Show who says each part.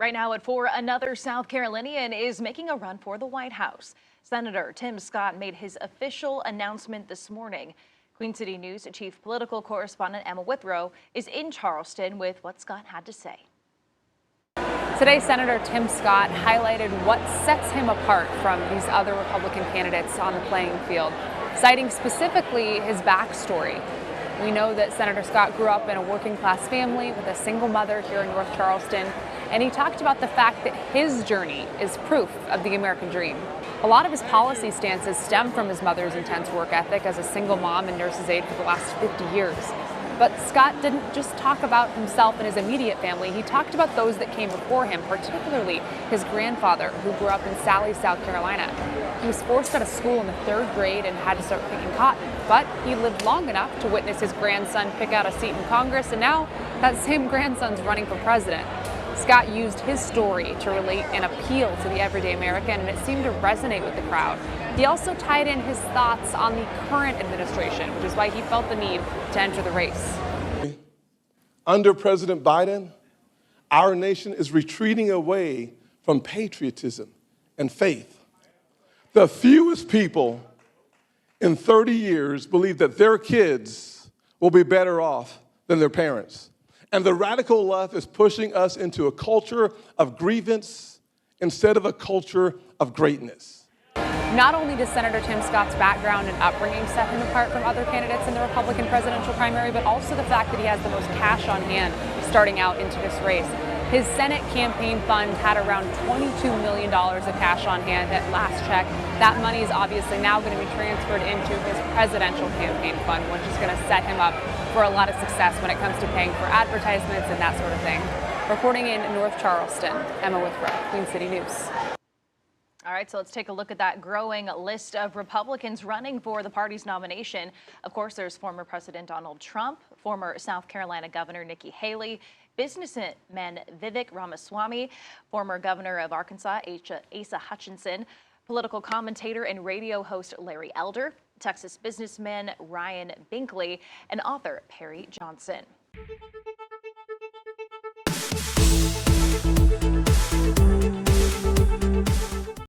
Speaker 1: Right now at 4, another South Carolinian is making a run for the White House. Senator Tim Scott made his official announcement this morning. Queen City News chief political correspondent Emma Withrow is in Charleston with what Scott had to say.
Speaker 2: Today, Senator Tim Scott highlighted what sets him apart from these other Republican candidates on the playing field, citing specifically his backstory. We know that Senator Scott grew up in a working class family with a single mother here in North Charleston, and he talked about the fact that his journey is proof of the American dream. A lot of his policy stances stem from his mother's intense work ethic as a single mom and nurse's aide for the last 50 years. But Scott didn't just talk about himself and his immediate family. He talked about those that came before him, particularly his grandfather, who grew up in Sally, South Carolina. He was forced out of school in the 3rd grade and had to start picking cotton. But he lived long enough to witness his grandson pick out a seat in Congress, and now that same grandson's running for president. Scott used his story to relate and appeal to the everyday American, and it seemed to resonate with the crowd. He also tied in his thoughts on the current administration, which is why he felt the need to enter the race.
Speaker 3: Under President Biden, our nation is retreating away from patriotism and faith. The fewest people in 30 years believe that their kids will be better off than their parents. And the radical left is pushing us into a culture of grievance instead of a culture of greatness.
Speaker 2: Not only does Senator Tim Scott's background and upbringing set him apart from other candidates in the Republican presidential primary, but also the fact that he has the most cash on hand starting out into this race. His Senate campaign fund had around $22 million of cash on hand at last check. That money is obviously now going to be transferred into his presidential campaign fund, which is going to set him up for a lot of success when it comes to paying for advertisements and that sort of thing. Reporting in North Charleston, Emma Withrow, Queen City News.
Speaker 1: All right, so let's take a look at that growing list of Republicans running for the party's nomination. Of course, there's former President Donald Trump, former South Carolina Governor Nikki Haley, businessman Vivek Ramaswamy, former Governor of Arkansas Asa Hutchinson, political commentator and radio host Larry Elder, Texas businessman Ryan Binkley, and author Perry Johnson.